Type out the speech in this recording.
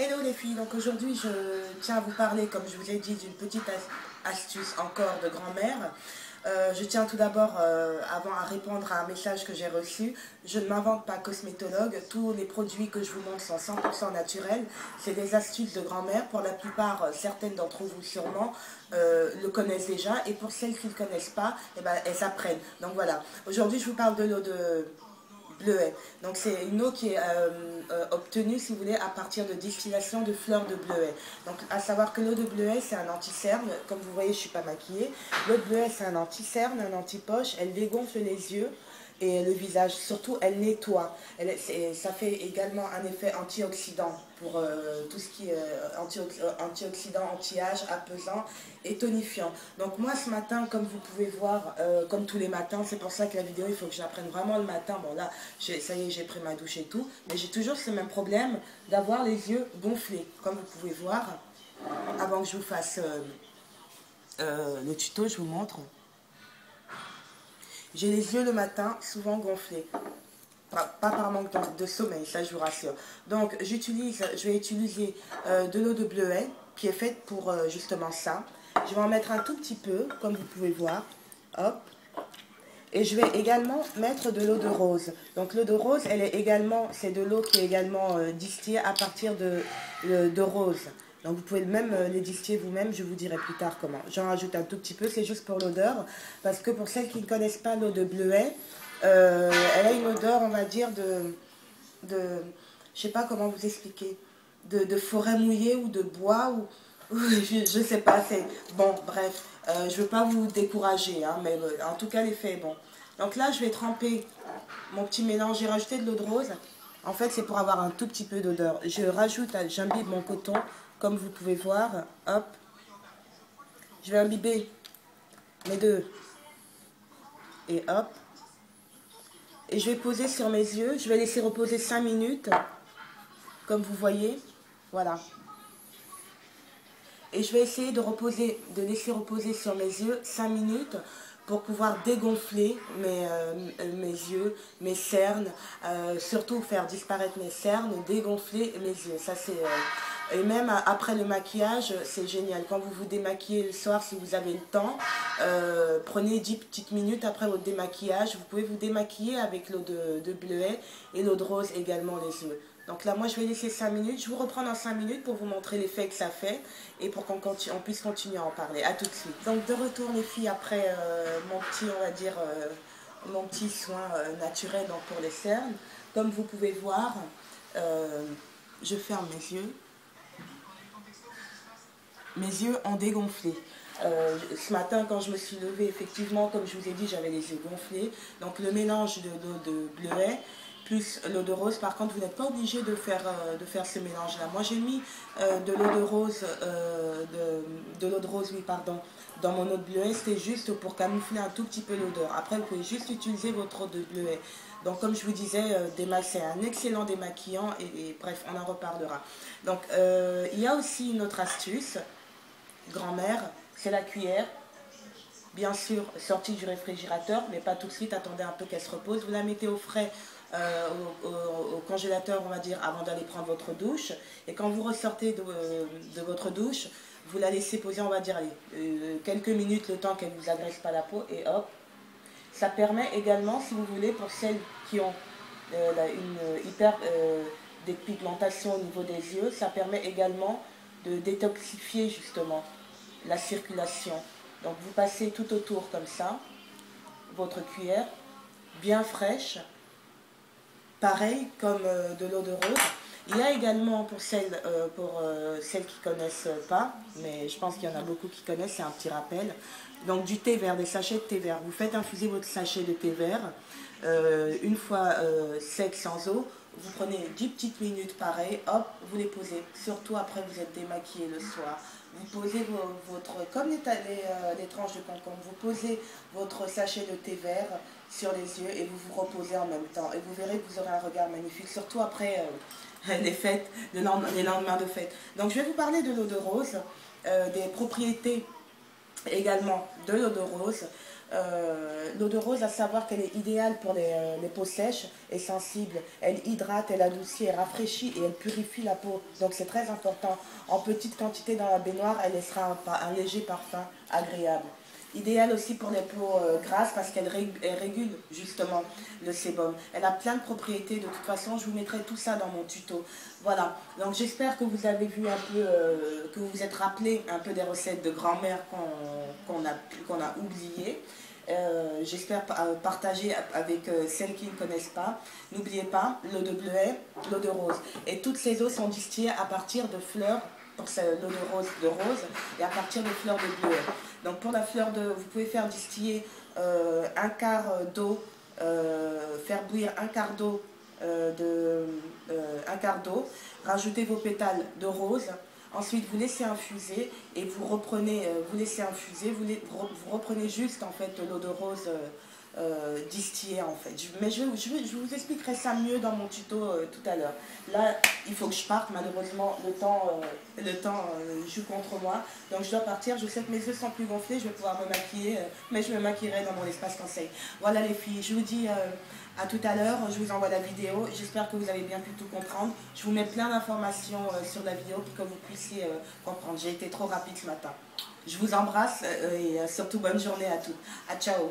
Hello les filles, donc aujourd'hui je tiens à vous parler, comme je vous ai dit, d'une petite astuce encore de grand-mère. Je tiens tout d'abord, avant à répondre à un message que j'ai reçu, je ne m'invente pas cosmétologue, tous les produits que je vous montre sont 100% naturels, c'est des astuces de grand-mère, pour la plupart, certaines d'entre vous sûrement le connaissent déjà, et pour celles qui ne le connaissent pas, eh ben, elles apprennent. Donc voilà, aujourd'hui je vous parle de l'eau de bleuet. Donc c'est une eau qui est obtenue, si vous voulez, à partir de distillation de fleurs de bleuet. Donc à savoir que l'eau de bleuet, c'est un anti-cerne. Comme vous voyez, je ne suis pas maquillée. L'eau de bleuet, c'est un anti-cerne, un anti-poche. Elle dégonfle les yeux et le visage. Surtout, elle nettoie. Ça fait également un effet antioxydant pour tout ce qui est antioxydant, anti-âge, apaisant et tonifiant. Donc moi ce matin, comme vous pouvez voir, comme tous les matins, c'est pour ça que la vidéo, il faut que j'apprenne vraiment le matin. Bon là, ça y est, j'ai pris ma douche et tout, mais j'ai toujours ce même problème d'avoir les yeux gonflés. Comme vous pouvez voir, avant que je vous fasse le tuto, je vous montre. J'ai les yeux le matin souvent gonflés. Pas par manque de sommeil, ça je vous rassure. Donc je vais utiliser de l'eau de bleuet qui est faite pour justement ça. Je vais en mettre un tout petit peu, comme vous pouvez voir. Hop. Et je vais également mettre de l'eau de rose. Donc l'eau de rose, c'est de l'eau qui est également distillée à partir de rose. Donc vous pouvez même les distiller vous-même, je vous dirai plus tard comment. J'en rajoute un tout petit peu, c'est juste pour l'odeur. Parce que pour celles qui ne connaissent pas l'eau de bleuet, elle a une odeur, on va dire, je sais pas comment vous expliquer, de forêt mouillée ou de bois, ou je sais pas, c'est bon, bref, je veux pas vous décourager, hein, mais en tout cas l'effet est bon. Donc là je vais tremper mon petit mélange, j'ai rajouté de l'eau de rose, en fait c'est pour avoir un tout petit peu d'odeur. J'imbibe mon coton, comme vous pouvez voir, hop, je vais imbiber mes deux, et hop, et je vais poser sur mes yeux, je vais laisser reposer 5 minutes, comme vous voyez, voilà. Et je vais essayer de laisser reposer sur mes yeux 5 minutes pour pouvoir dégonfler mes yeux, mes cernes, surtout faire disparaître mes cernes, dégonfler mes yeux. Ça c'est et même après le maquillage, c'est génial. Quand vous vous démaquillez le soir, si vous avez le temps, prenez 10 petites minutes après votre démaquillage. Vous pouvez vous démaquiller avec l'eau de bleuet et l'eau de rose également les yeux. Donc là, moi, je vais laisser 5 minutes. Je vous reprends dans 5 minutes pour vous montrer l'effet que ça fait et pour qu'on puisse continuer à en parler. A tout de suite. Donc de retour, les filles, après mon petit, on va dire, mon petit soin naturel donc pour les cernes. Comme vous pouvez voir, je ferme mes yeux. Mes yeux ont dégonflé. Ce matin, quand je me suis levée, effectivement, comme je vous ai dit, j'avais les yeux gonflés. Donc le mélange de l'eau de bleuet plus l'eau de rose, par contre, vous n'êtes pas obligé de faire ce mélange-là. Moi, j'ai mis de l'eau de rose, oui, pardon, dans mon eau de bleuet. C'était juste pour camoufler un tout petit peu l'odeur. Après, vous pouvez juste utiliser votre eau de bleuet. Donc, comme je vous disais, c'est un excellent démaquillant et bref, on en reparlera. Donc, il y a aussi une autre astuce, grand-mère, c'est la cuillère. Bien sûr, sortie du réfrigérateur, mais pas tout de suite, attendez un peu qu'elle se repose. Vous la mettez au frais, au congélateur, on va dire, avant d'aller prendre votre douche. Et quand vous ressortez de votre douche, vous la laissez poser, on va dire, quelques minutes, le temps qu'elle ne vous agresse pas la peau, et hop. Ça permet également, si vous voulez, pour celles qui ont une dépigmentation au niveau des yeux, ça permet également de détoxifier justement la circulation. Donc vous passez tout autour comme ça, votre cuillère, bien fraîche, pareil comme de l'eau de rose. Il y a également pour celles qui ne connaissent pas, mais je pense qu'il y en a beaucoup qui connaissent, c'est un petit rappel. Donc du thé vert, des sachets de thé vert. Vous faites infuser votre sachet de thé vert, une fois sec sans eau. Vous prenez 10 petites minutes pareil, hop, vous les posez. Surtout après vous êtes démaquillé le soir. Vous posez comme les tranches de concombre, vous posez votre sachet de thé vert sur les yeux et vous vous reposez en même temps. Et vous verrez que vous aurez un regard magnifique, surtout après les fêtes, les lendemains de fête. Donc je vais vous parler de l'eau de rose, des propriétés également de l'eau de rose. L'eau de rose, à savoir qu'elle est idéale pour les peaux sèches et sensibles. Elle hydrate, elle adoucit, elle rafraîchit et elle purifie la peau. Donc c'est très important. En petite quantité dans la baignoire, elle laissera un léger parfum agréable. Idéal aussi pour les peaux grasses parce qu'elle régule justement le sébum. Elle a plein de propriétés. De toute façon, je vous mettrai tout ça dans mon tuto. Voilà. Donc j'espère que vous avez vu un peu, que vous vous êtes rappelé un peu des recettes de grand-mère qu'on a oubliées. J'espère partager avec celles qui ne connaissent pas. N'oubliez pas l'eau de bleuet, l'eau de rose. Et toutes ces eaux sont distillées à partir de fleurs, pour l'eau de rose, et à partir de fleurs de bleuet. Donc pour la fleur vous pouvez faire distiller un quart d'eau, faire bouillir un quart d'eau, rajouter vos pétales de rose. Ensuite, vous laissez infuser et vous reprenez, vous laissez infuser, vous reprenez juste en fait l'eau de rose distillée en fait. Mais je vous expliquerai ça mieux dans mon tuto tout à l'heure. Là, il faut que je parte, malheureusement, le temps joue contre moi. Donc je dois partir, je sais que mes yeux sont plus gonflés, je vais pouvoir me maquiller, mais je me maquillerai dans mon espace conseil. Voilà les filles, je vous dis à tout à l'heure, je vous envoie la vidéo, j'espère que vous avez bien pu tout comprendre. Je vous mets plein d'informations sur la vidéo pour que vous puissiez comprendre. J'ai été trop rapide ce matin. Je vous embrasse et surtout bonne journée à toutes. À ciao.